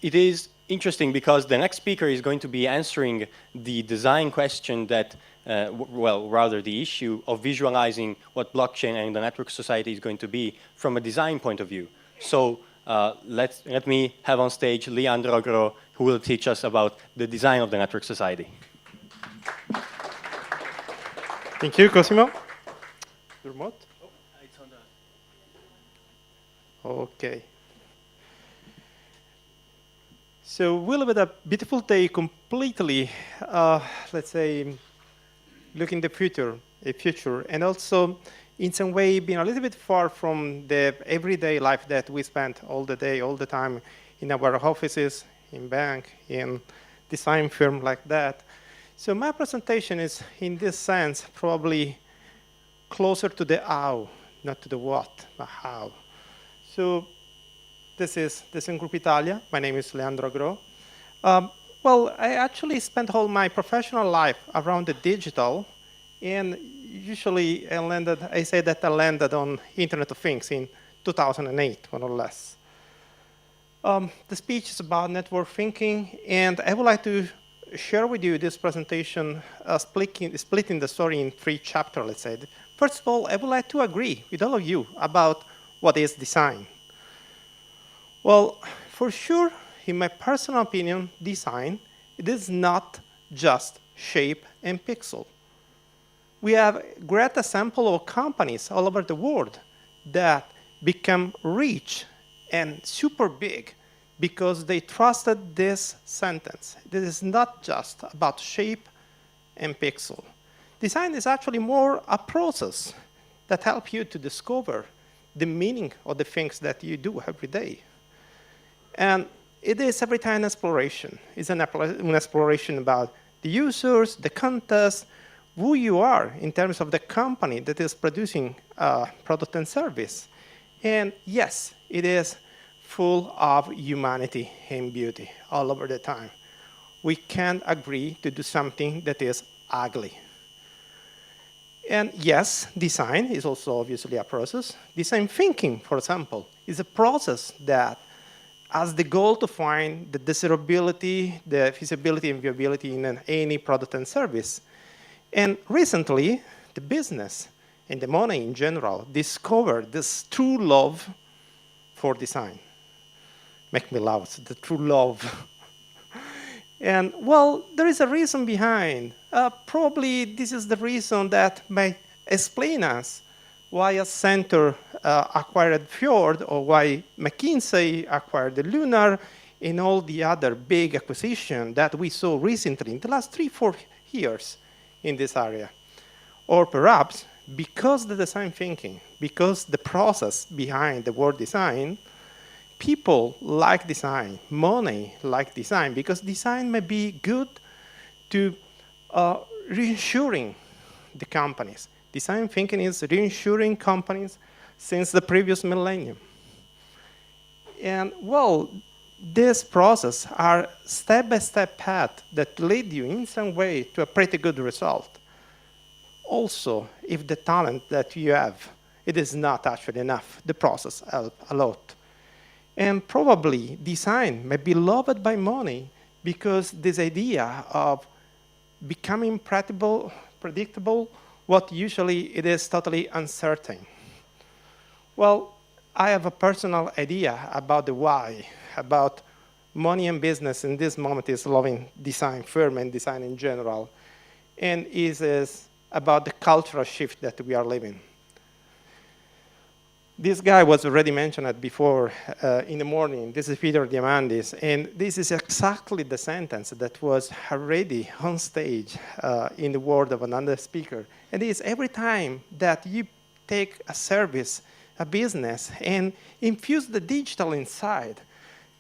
it is interesting because the next speaker is going to be answering the design question that, well, rather the issue of visualizing what blockchain and the network society is going to be from a design point of view. So let me have on stage Leandro Agro, who will teach us about the design of the network society. Thank you, Cosimo. The remote? Oh, it's on the... Okay. So we live at a beautiful day completely, let's say, looking the future, and also in some way being a little bit far from the everyday life that we spend all the day, all the time in our offices, in bank, in design firm like that. So my presentation is, in this sense, probably closer to the how, not to the what, but how. So this is Group Italia. My name is Leandro Agro. Well, I actually spent all my professional life around the digital, and usually I say that I landed on Internet of Things in 2008, more or less. The speech is about network thinking, and I would like to share with you this presentation, splitting the story in 3 chapters, let's say. First of all, I would like to agree with all of you about what is design. Well, for sure, in my personal opinion, design, it is not just shape and pixel. We have a great example of companies all over the world that become rich and super big because they trusted this sentence. This is not just about shape and pixel. Design is actually more a process that helps you to discover the meaning of the things that you do every day. And it is every time an exploration. It's an exploration about the users, the context, who you are in terms of the company that is producing product and service. And yes, it is full of humanity and beauty all over the time. We can't agree to do something that is ugly. And yes, design is also obviously a process. Design thinking, for example, is a process that has the goal to find the desirability, the feasibility and viability in any product and service. And recently, the business and the money in general discovered this true love for design. Make me laugh, the true love. And well, there is a reason behind. Probably this is the reason that may explain us why a center acquired Fjord, or why McKinsey acquired the Lunar, and all the other big acquisitions that we saw recently in the last 3-4 years in this area. Or perhaps because the design thinking, because the process behind the word design, people like design, money like design, because design may be good to reinsuring the companies. Design thinking is reinsuring companies since the previous millennium. And well, this process are step-by-step path that lead you in some way to a pretty good result. Also, if the talent that you have, it is not actually enough, the process helps a lot. And probably design may be loved by money because this idea of becoming predictable, what usually it is totally uncertain. Well, I have a personal idea about the why, about money and business in this moment is loving design firm and design in general, and is about the cultural shift that we are living. This guy was already mentioned before in the morning. This is Peter Diamandis, and this is exactly the sentence that was already on stage in the word of another speaker. And it is every time that you take a service, a business, and infuse the digital inside,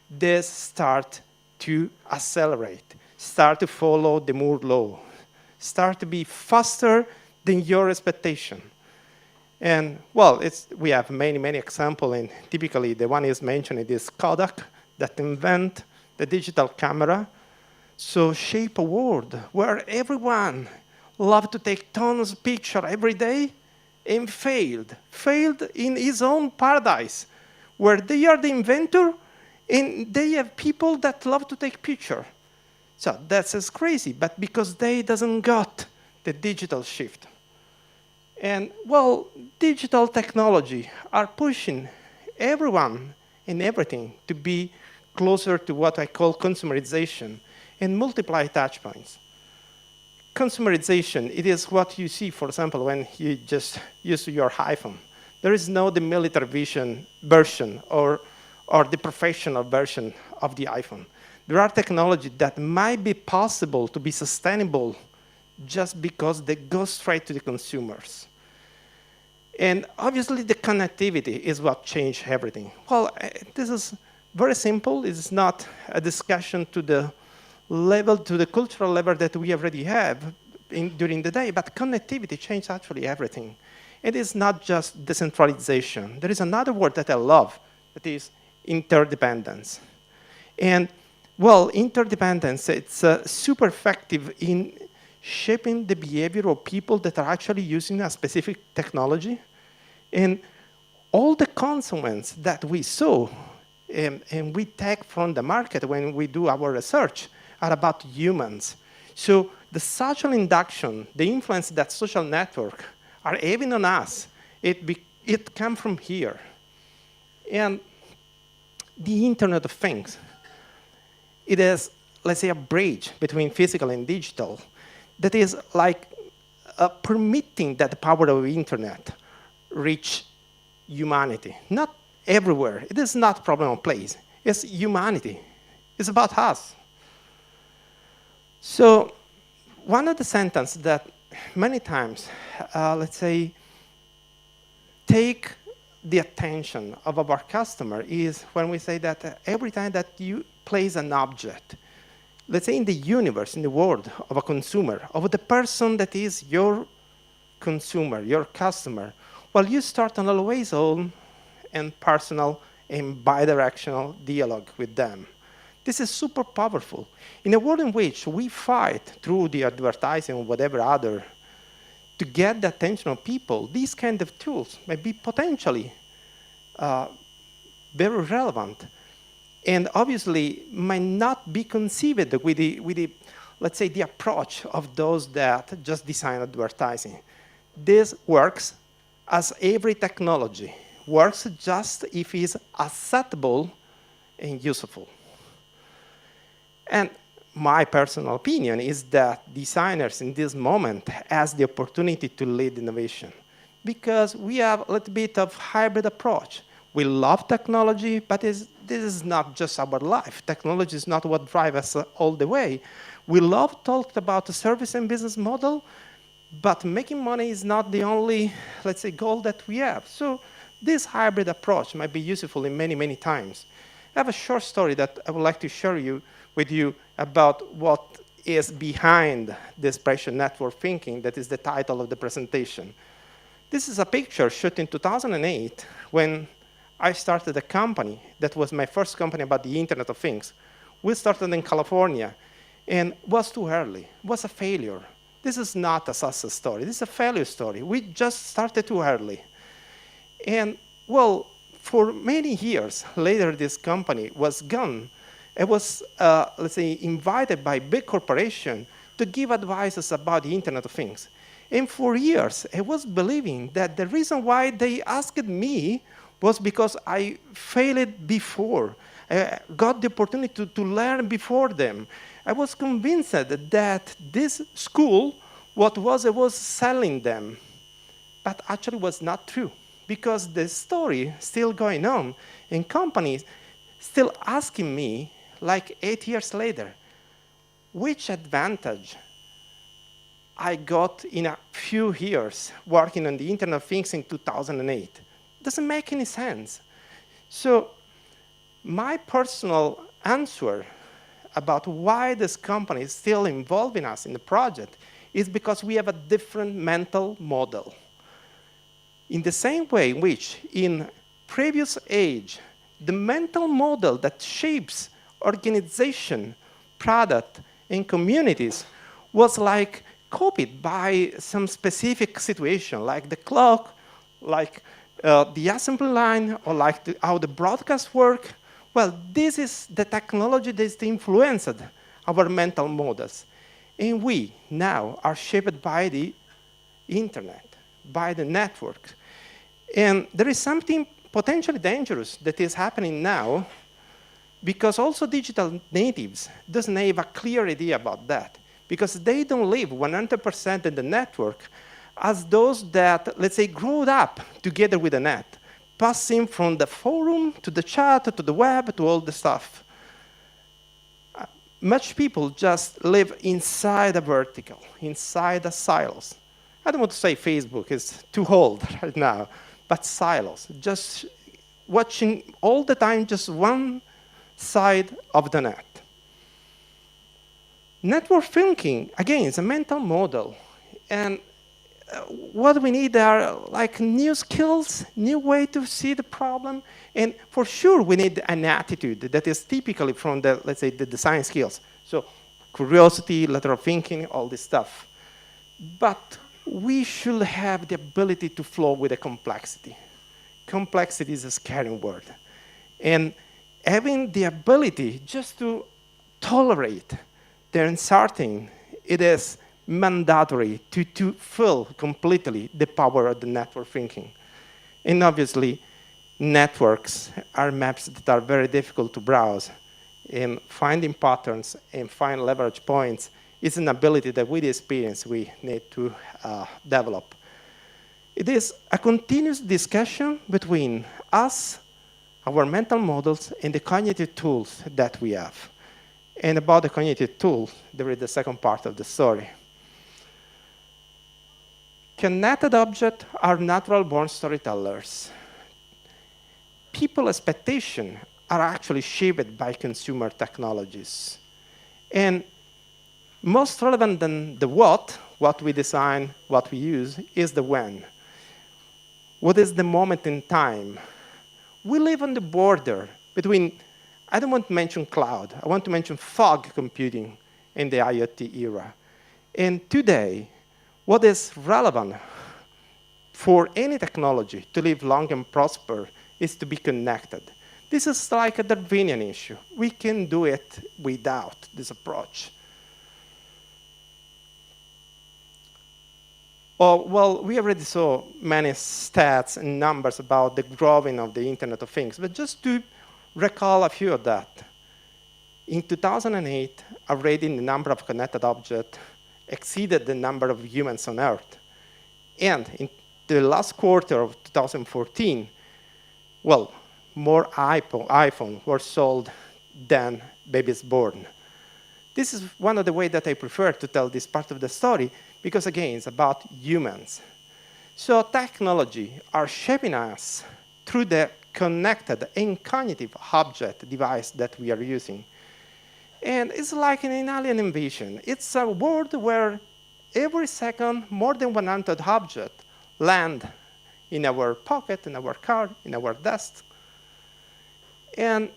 this start to accelerate, start to follow the Moore law, start to be faster than your expectation. And well, we have many, many examples, and typically the one is mentioned is Kodak that invent the digital camera. So shape a world where everyone loved to take tons of pictures every day and failed in his own paradise, where they are the inventor And they have people that love to take picture. So that's as crazy, but because they doesn't got the digital shift. And well, digital technology are pushing everyone and everything to be closer to what I call consumerization and multiply touch points. Consumerization, it is what you see, for example, when you just use your iPhone. There is no the military vision version or the professional version of the iPhone. There are technologies that might be possible to be sustainable just because they go straight to the consumers. And obviously the connectivity is what changed everything. Well, this is very simple. It's not a discussion to the level, to the cultural level that we already have during the day, but connectivity changed actually everything. It is not just decentralization. There is another word that I love, that is interdependence. And well, interdependence, it's super effective in shaping the behavior of people that are actually using a specific technology. And all the consequences that we saw and we take from the market when we do our research are about humans. So the social induction, the influence that social networks are having on us, it comes from here. And the Internet of Things, it is, let's say, a bridge between physical and digital that is like permitting that the power of the internet reach humanity. Not everywhere. It is not a problem of place. It's humanity. It's about us. So one of the sentences that many times, let's say, take the attention of our customer is when we say that every time that you place an object, let's say in the universe, in the world of a consumer, of the person that is your consumer, your customer, well, you start an always on and personal and bidirectional dialogue with them. This is super powerful. In a world in which we fight through the advertising or whatever other to get the attention of people, these kind of tools may be potentially very relevant and obviously might not be conceived with the, let's say, the approach of those that just design advertising. This works as every technology works just if it's acceptable and useful. And my personal opinion is that designers in this moment has the opportunity to lead innovation because we have a little bit of hybrid approach. We love technology, but this is not just our life. Technology is not what drives us all the way. We love talking about the service and business model, but making money is not the only, let's say, goal that we have. So this hybrid approach might be useful in many, many times. I have a short story that I would like to share with you about what is behind this pressure network thinking. That is the title of the presentation. This is a picture shot in 2008 when I started a company that was my first company about the Internet of Things. We started in California and it was too early. It was a failure. This is not a success story. This is a failure story. We just started too early. And well, for many years later, this company was gone. It was, let's say, invited by big corporations to give advices about the Internet of Things. And for years, I was believing that the reason why they asked me was because I failed before. I got the opportunity to learn before them. I was convinced that this school, what was selling them, but actually was not true because the story still going on and companies still asking me like 8 years later, which advantage I got in a few years working on the Internet of Things in 2008. Doesn't make any sense. So my personal answer about why this company is still involving us in the project is because we have a different mental model. In the same way in which in previous age, the mental model that shapes organization, product, and communities was like copied by some specific situation, like the clock, like the assembly line, or like how the broadcast work. Well, this is the technology that influenced our mental models. And we now are shaped by the internet, by the network. And there is something potentially dangerous that is happening now, because also digital natives doesn't have a clear idea about that, because they don't live 100% in the network as those that, let's say, grew up together with the net, passing from the forum to the chat to the web to all the stuff. Much people just live inside a vertical, inside the silos. I don't want to say Facebook is too old right now, but silos, just watching all the time just one side of the net. Network thinking, again, is a mental model. And what we need are like new skills, new way to see the problem. And for sure, we need an attitude that is typically from the, let's say, the design skills. So curiosity, lateral thinking, all this stuff. But we should have the ability to flow with the complexity. Complexity is a scary word. And having the ability just to tolerate the uncertainty, it is mandatory to fill completely the power of the network thinking. And obviously, networks are maps that are very difficult to browse. And finding patterns and find leverage points is an ability that with experience we need to develop. It is a continuous discussion between us, our mental models, and the cognitive tools that we have. And about the cognitive tools, there is the second part of the story. Connected objects are natural-born storytellers. People expectations are actually shaped by consumer technologies. And most relevant than the what we design, what we use, is the when. What is the moment in time? We live on the border between, I don't want to mention cloud, I want to mention fog computing in the IoT era. And today, what is relevant for any technology to live long and prosper is to be connected. This is like a Darwinian issue. We can do it without this approach. Oh, well, we already saw many stats and numbers about the growing of the Internet of Things, but just to recall a few of that. In 2008, already the number of connected objects exceeded the number of humans on Earth. And in the last quarter of 2014, well, more iPhones were sold than babies born. This is one of the ways that I prefer to tell this part of the story, because again, it's about humans. So technology are shaping us through the connected and cognitive object device that we are using. And it's like an alien invasion. It's a world where every second, more than 100 objects land in our pocket, in our car, in our desk. And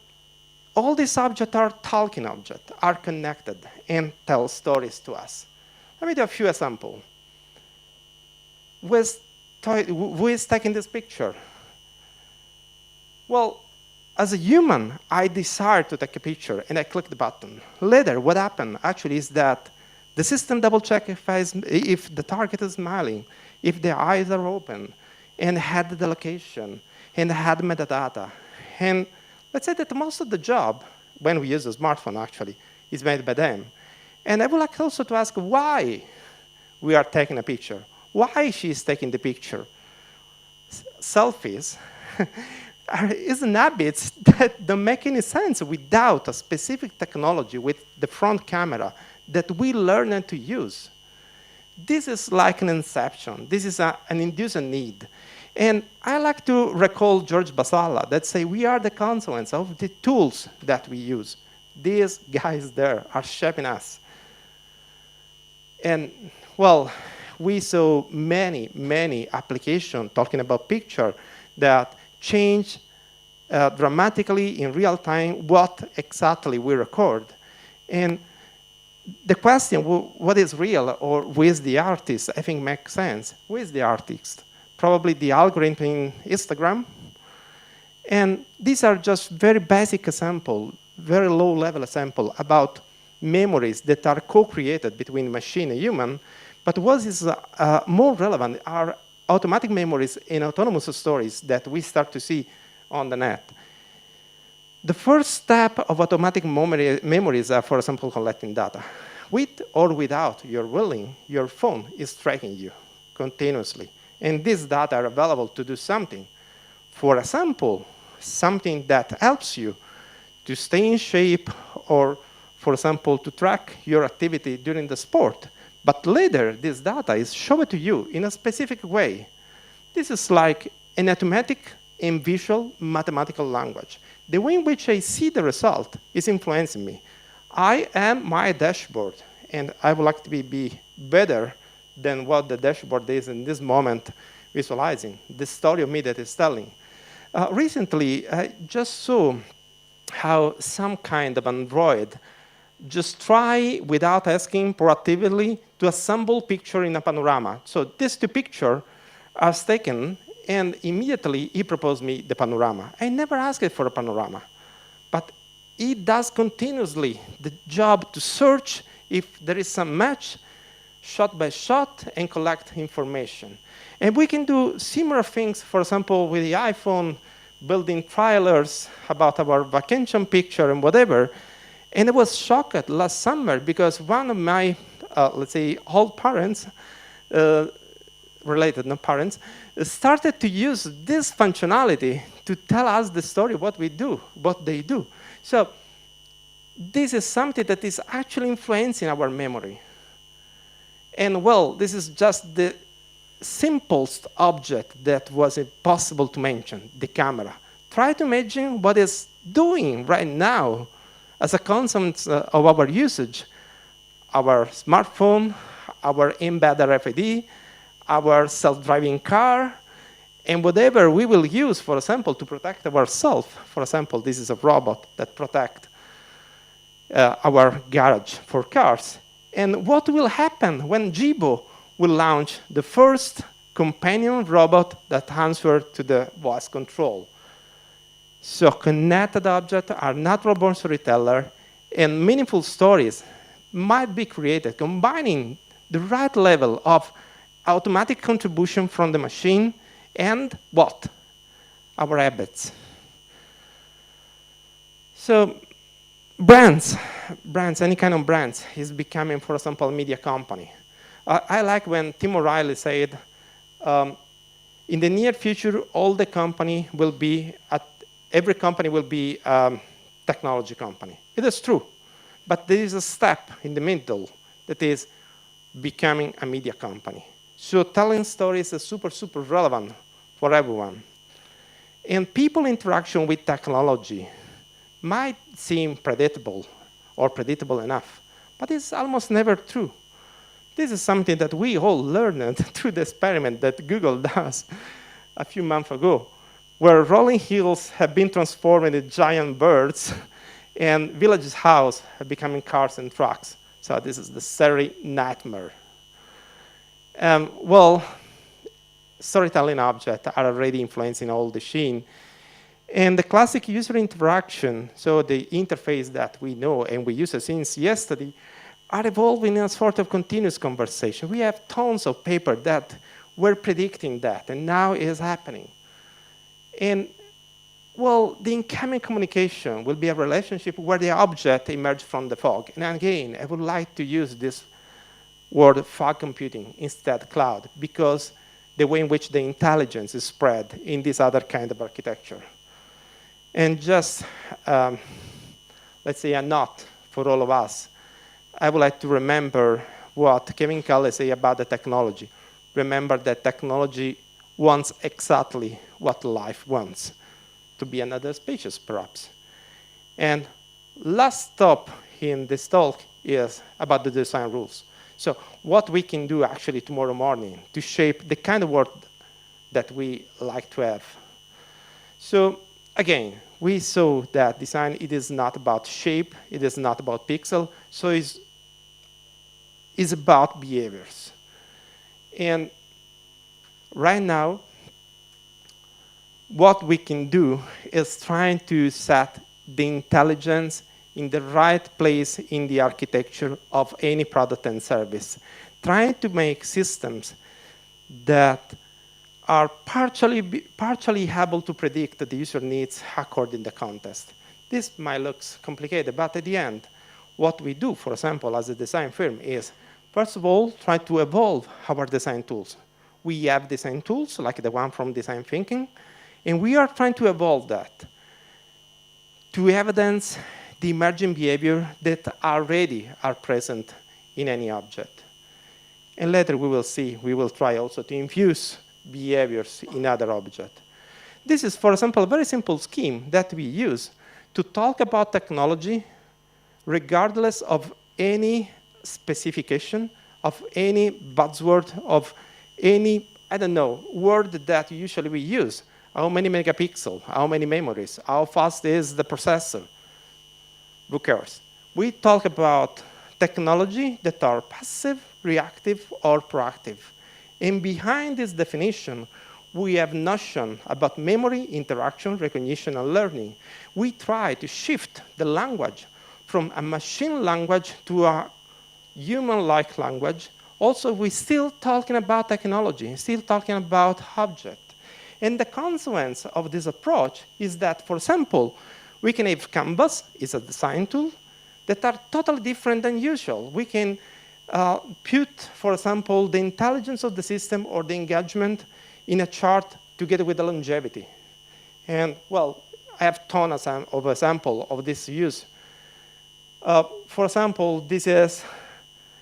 all these objects are talking objects, are connected, and tell stories to us. Let me do a few examples. Who is taking this picture? Well, as a human, I desire to take a picture, and I click the button. Later, what happened actually is that the system double-checks if the target is smiling, if the eyes are open, and had the location, and had metadata. And let's say that most of the job, when we use a smartphone actually, is made by them. And I would like also to ask why we are taking a picture, why she's taking the picture. Selfies is an habit that don't make any sense without a specific technology with the front camera that we learn to use. This is like an inception. This is an induced need. And I like to recall George Basalla that say we are the consequence of the tools that we use. These guys there are shaping us. And, well, we saw many, many applications talking about picture that change dramatically in real time what exactly we record. And the question, what is real or who is the artist, I think makes sense. Who is the artist? Probably the algorithm in Instagram. And these are just very basic example, very low-level example about memories that are co-created between machine and human. But what is more relevant are automatic memories and autonomous stories that we start to see on the net. The first step of automatic memories are, for example, collecting data. With or without your willing, your phone is tracking you continuously. And these data are available to do something. For example, something that helps you to stay in shape or, for example, to track your activity during the sport. But later, this data is shown to you in a specific way. This is like an automatic and visual mathematical language. The way in which I see the result is influencing me. I am my dashboard, and I would like to be better than what the dashboard is in this moment visualizing, the story of me that it's telling. Recently, I just saw how some kind of android just try, without asking proactively, to assemble picture in a panorama. So these two pictures are taken, and immediately he proposed me the panorama. I never asked for a panorama, but he does continuously the job to search if there is some match, shot by shot, and collect information. And we can do similar things, for example, with the iPhone, building trailers about our vacation picture and whatever. And I was shocked last summer because one of my, let's say, old parents, related, not parents, started to use this functionality to tell us the story of what we do, what they do. So this is something that is actually influencing our memory. And well, this is just the simplest object that was impossible to mention, the camera. Try to imagine what it's doing right now as a consequence of our usage. Our smartphone, our embedded RFID, our self-driving car, and whatever we will use, for example, to protect ourselves. For example, this is a robot that protects our garage for cars. And what will happen when Jibo will launch the first companion robot that answers to the voice control? So connected objects are natural-born storytellers, and meaningful stories might be created combining the right level of automatic contribution from the machine and what? Our habits. So brands, any kind of brands, is becoming, for example, a media company. I like when Tim O'Reilly said, in the near future, every company will be a technology company. It is true, but there is a step in the middle that is becoming a media company. So telling stories is super, super relevant for everyone. And people interaction with technology might seem predictable or predictable enough, but it's almost never true. This is something that we all learned through the experiment that Google does a few months ago, where rolling hills have been transformed into giant birds and villages' houses have become cars and trucks. So this is the Surrey nightmare. Well, storytelling objects are already influencing all the scene. And the classic user interaction, so the interface that we know and we use since yesterday, are evolving in a sort of continuous conversation. We have tons of paper that were predicting that, and now it is happening. And, well, the incoming communication will be a relationship where the object emerges from the fog. And again, I would like to use this word fog computing instead cloud, because the way in which the intelligence is spread in this other kind of architecture. And just, let's say, a note for all of us. I would like to remember what Kevin Kelly said about the technology. Remember that technology wants exactly what life wants, to be another species, perhaps. And last stop in this talk is about the design rules. So what we can do actually tomorrow morning to shape the kind of world that we like to have. So again, we saw that design, it is not about shape, it is not about pixel, so it's about behaviors. And right now, what we can do is trying to set the intelligence in the right place in the architecture of any product and service, trying to make systems that are partially able to predict the user needs according to the context. This might look complicated, but at the end, what we do, for example, as a design firm is, first of all, try to evolve our design tools. We have design tools, like the one from design thinking, and we are trying to evolve that to evidence the emerging behavior that already are present in any object. And later we will see, we will try also to infuse behaviors in other objects. This is, for example, a very simple scheme that we use to talk about technology regardless of any specification, of any buzzword, of any, I don't know, word that usually we use. How many megapixels, how many memories, how fast is the processor? Who cares? We talk about technology that are passive, reactive, or proactive. And behind this definition, we have notion about memory, interaction, recognition, and learning. We try to shift the language from a machine language to a human-like language. Also, we're still talking about technology, still talking about object. And the consequence of this approach is that, for example, we can have Canvas, is a design tool, that are totally different than usual. We can put, for example, the intelligence of the system or the engagement in a chart together with the longevity. And, well, I have tons of examples of this use. For example, this is,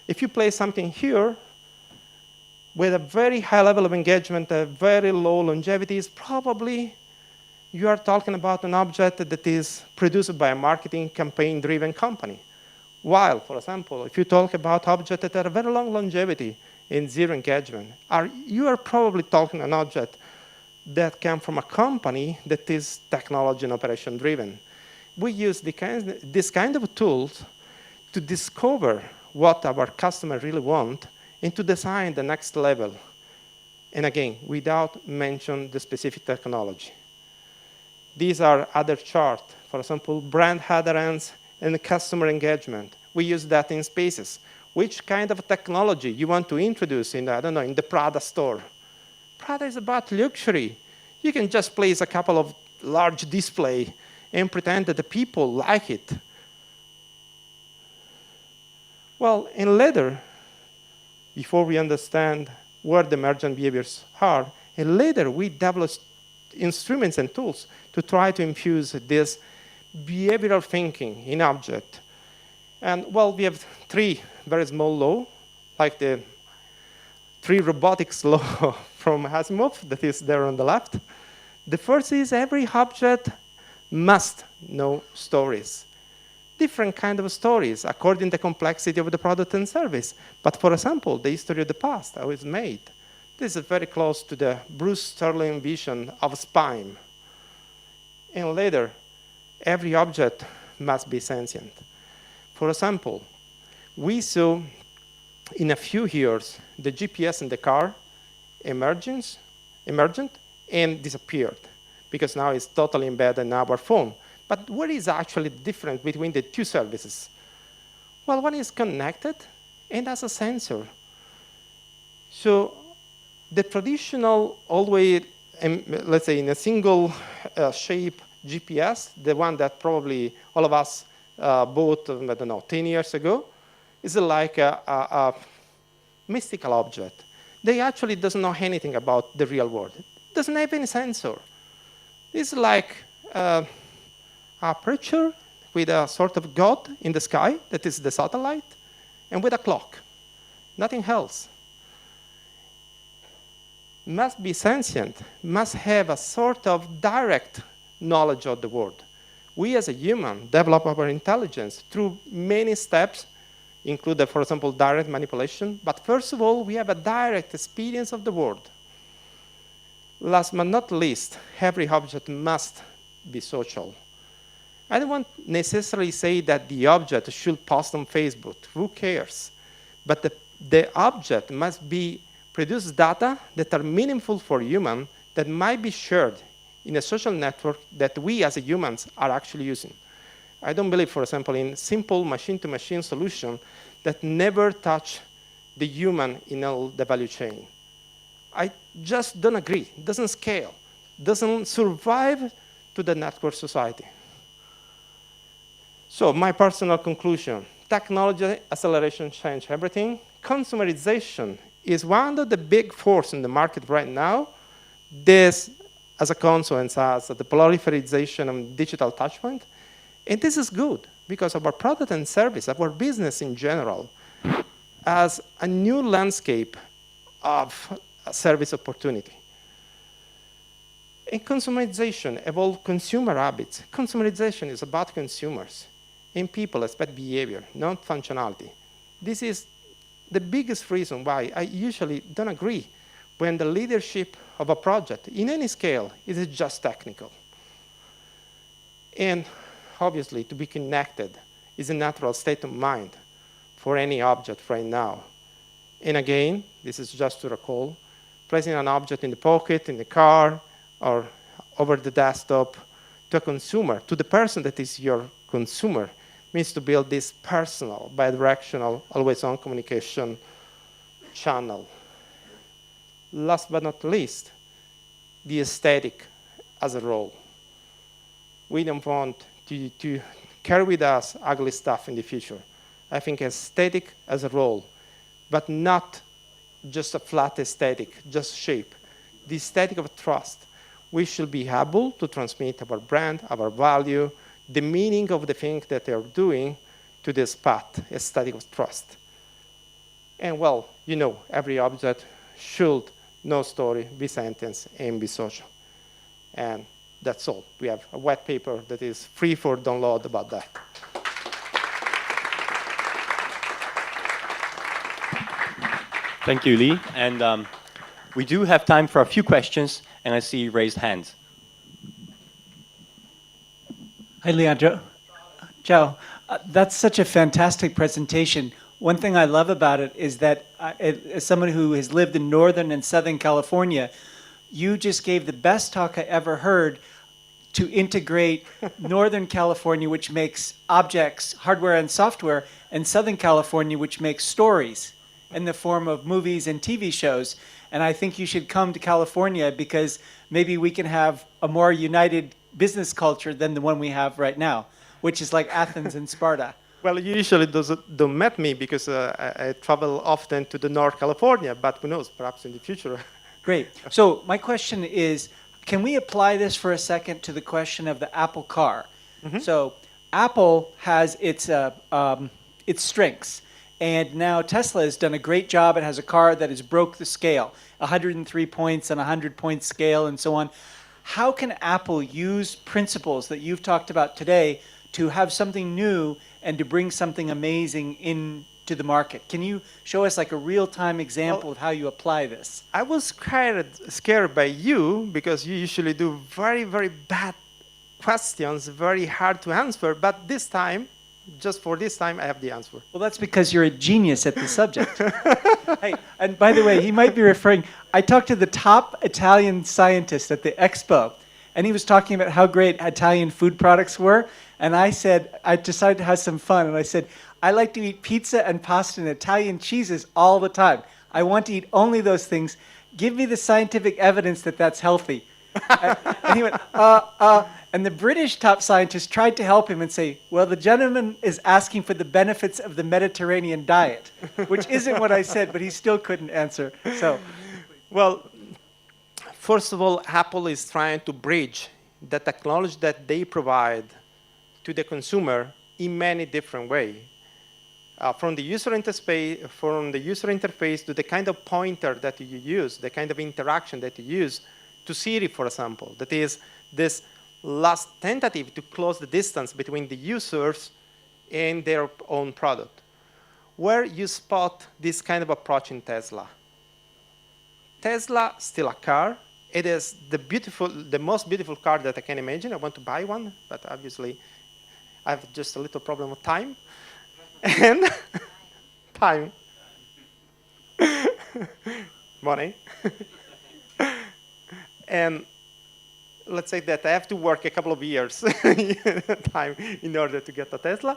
if you place something here with a very high level of engagement, a very low longevity, is probably you are talking about an object that is produced by a marketing campaign-driven company. While, for example, if you talk about objects that have very long longevity and zero engagement, you are probably talking an object that comes from a company that is technology and operation-driven. We use this kind of tools to discover what our customers really want and to design the next level. And again, without mentioning the specific technology. These are other charts. For example, brand adherence and customer engagement. We use that in spaces. Which kind of technology you want to introduce in, I don't know, in the Prada store? Prada is about luxury. You can just place a couple of large display and pretend that the people like it. Well, in later, before we understand where the emergent behaviors are, and later we develop instruments and tools to try to infuse this behavioral thinking in object. And, well, we have 3 very small laws, like the 3 robotics law from Asimov that is there on the left. The first is every object must know stories. Different kind of stories according to the complexity of the product and service. But for example, the history of the past, how it's made. This is very close to the Bruce Sterling vision of spine. And later, every object must be sentient. For example, we saw in a few years the GPS in the car emergent and disappeared because now it's totally embedded in our phone. But what is actually the difference between the 2 services? Well, one is connected and has a sensor. So the traditional, always, let's say, in a single shape GPS, the one that probably all of us bought, I don't know, 10 years ago, is like a mystical object. They actually doesn't know anything about the real world. It doesn't have any sensor. It's like aperture with a sort of god in the sky, that is the satellite, and with a clock, nothing else. Must be sentient, must have a sort of direct knowledge of the world. We as a human develop our intelligence through many steps, including, for example, direct manipulation, but first of all, we have a direct experience of the world. Last but not least, every object must be social. I don't want necessarily say that the object should post on Facebook. Who cares? But the object must be produce data that are meaningful for human that might be shared in a social network that we as humans are actually using. I don't believe, for example, in simple machine-to-machine solution that never touch the human in all the value chain. I just don't agree. It doesn't scale, doesn't survive to the network society. So my personal conclusion, technology acceleration changed everything. Consumerization is one of the big forces in the market right now. This, as a consequence, has the proliferation of digital touchpoint. And this is good because our product and service, our business in general, has a new landscape of service opportunity. And consumerization evolved consumer habits. Consumerization is about consumers. And people expect behavior, not functionality. This is the biggest reason why I usually don't agree when the leadership of a project, in any scale, is just technical. And obviously, to be connected is a natural state of mind for any object right now. And again, this is just to recall, placing an object in the pocket, in the car, or over the desktop to a consumer, to the person that is your consumer, means to build this personal, bidirectional, always-on communication channel. Last but not least, the aesthetic as a role. We don't want to carry with us ugly stuff in the future. I think aesthetic as a role, but not just a flat aesthetic, just shape. The aesthetic of trust. We should be able to transmit our brand, our value, the meaning of the thing that they are doing to this path, aesthetic of trust. And well, you know, every object should, no story, be sentence, and be social. And that's all. We have a white paper that is free for download about that. Thank you, Lee. And we do have time for a few questions, and I see raised hands. Hi, Leandro. Ciao. That's such a fantastic presentation. One thing I love about it is that as someone who has lived in Northern and Southern California, you just gave the best talk I ever heard to integrate Northern California, which makes objects, hardware and software, and Southern California, which makes stories in the form of movies and TV shows. And I think you should come to California because maybe we can have a more united business culture than the one we have right now, which is like Athens and Sparta. Well, you usually don't met me because I travel often to the North California, but who knows, perhaps in the future. Great. So my question is, can we apply this for a second to the question of the Apple car? Mm-hmm. So Apple has its strengths. And now Tesla has done a great job. It has a car that has broke the scale, 103 points on a 100-point scale and so on. How can Apple use principles that you've talked about today to have something new and to bring something amazing into the market? Can you show us like a real-time example of how you apply this? I was scared by you because you usually do very, very bad questions, very hard to answer. But this time, just for this time, I have the answer. Well, that's because you're a genius at the subject. Hey, and by the way, he might be referring, I talked to the top Italian scientist at the expo, and he was talking about how great Italian food products were, and I said, I decided to have some fun, and I said, I like to eat pizza and pasta and Italian cheeses all the time. I want to eat only those things. Give me the scientific evidence that that's healthy. And he went, And the British top scientist tried to help him and say, well, the gentleman is asking for the benefits of the Mediterranean diet, which isn't what I said, but he still couldn't answer. So, well, first of all, Apple is trying to bridge the technology that they provide to the consumer in many different ways. From the user interface to the kind of pointer that you use, the kind of interaction that you use, to Siri, for example, that is this last tentative to close the distance between the users and their own product. Where you spot this kind of approach in Tesla? Tesla, still a car. It is the most beautiful car that I can imagine. I want to buy one, but obviously I have just a little problem of time. And time. Money. And let's say that I have to work a couple of years time in order to get a Tesla.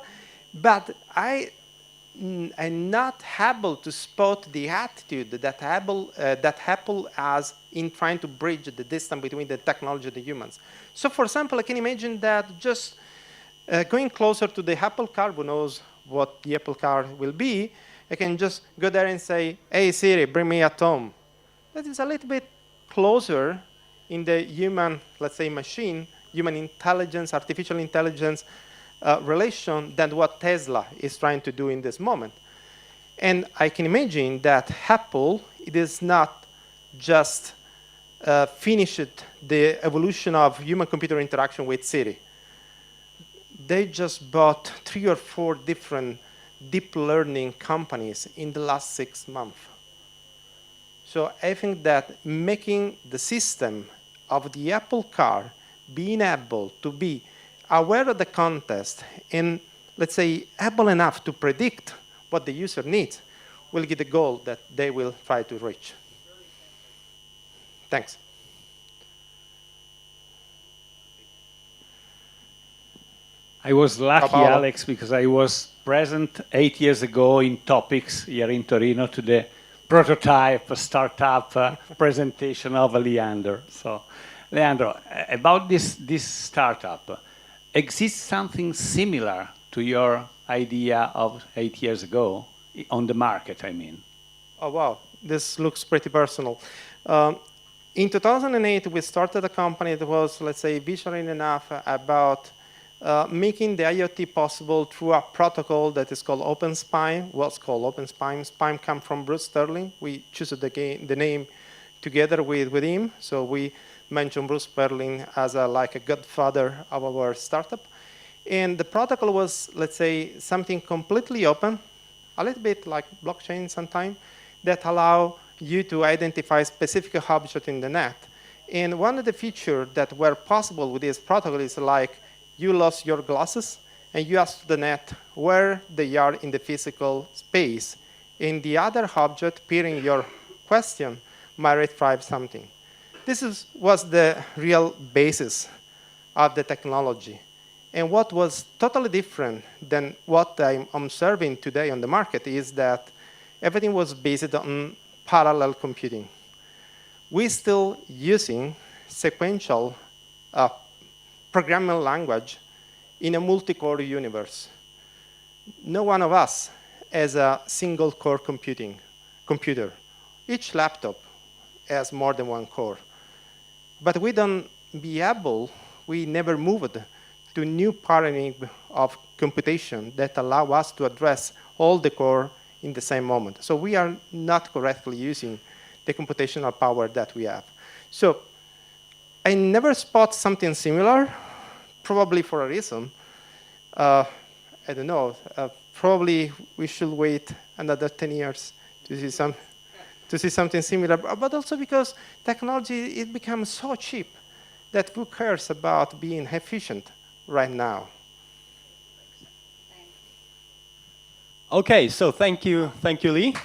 But I'm not able to spot the attitude that Apple has in trying to bridge the distance between the technology and the humans. So for example, I can imagine that just going closer to the Apple car, who knows what the Apple car will be, I can just go there and say, hey Siri, bring me a Tom. That is a little bit closer in the human, let's say machine, human intelligence, artificial intelligence relation than what Tesla is trying to do in this moment. And I can imagine that Apple, it is not just finished the evolution of human-computer interaction with Siri. They just bought 3 or 4 different deep learning companies in the last 6 months. So I think that making the system of the Apple car being able to be aware of the context and, let's say, able enough to predict what the user needs will be the goal that they will try to reach. Thanks. I was lucky, Paolo. Alex, because I was present 8 years ago in Topics here in Torino to the prototype startup presentation of Leandro. So, Leandro, about this startup, exists something similar to your idea of 8 years ago on the market, I mean? Oh, wow. This looks pretty personal. In 2008, we started a company that was, let's say, visionary enough about making the IoT possible through a protocol that is called OpenSpime. What's called OpenSpime? Spime comes from Bruce Sterling. We chose the name together with him. So we mentioned Bruce Sterling as like a godfather of our startup. And the protocol was, let's say, something completely open, a little bit like blockchain sometimes, that allow you to identify specific objects in the net. And one of the features that were possible with this protocol is like, you lost your glasses, and you ask the net where they are in the physical space. And the other object peering your question might retrieve something. This was the real basis of the technology. And what was totally different than what I'm observing today on the market is that everything was based on parallel computing. We're still using sequential programming language in a multi-core universe. No one of us has a single core computer. Each laptop has more than one core. But we never moved to new paradigm of computation that allow us to address all the core in the same moment. So we are not correctly using the computational power that we have. So I never spot something similar, probably for a reason. I don't know. Probably we should wait another 10 years to see something similar. But also because technology, it becomes so cheap that who cares about being efficient right now? Okay, so thank you, Lee.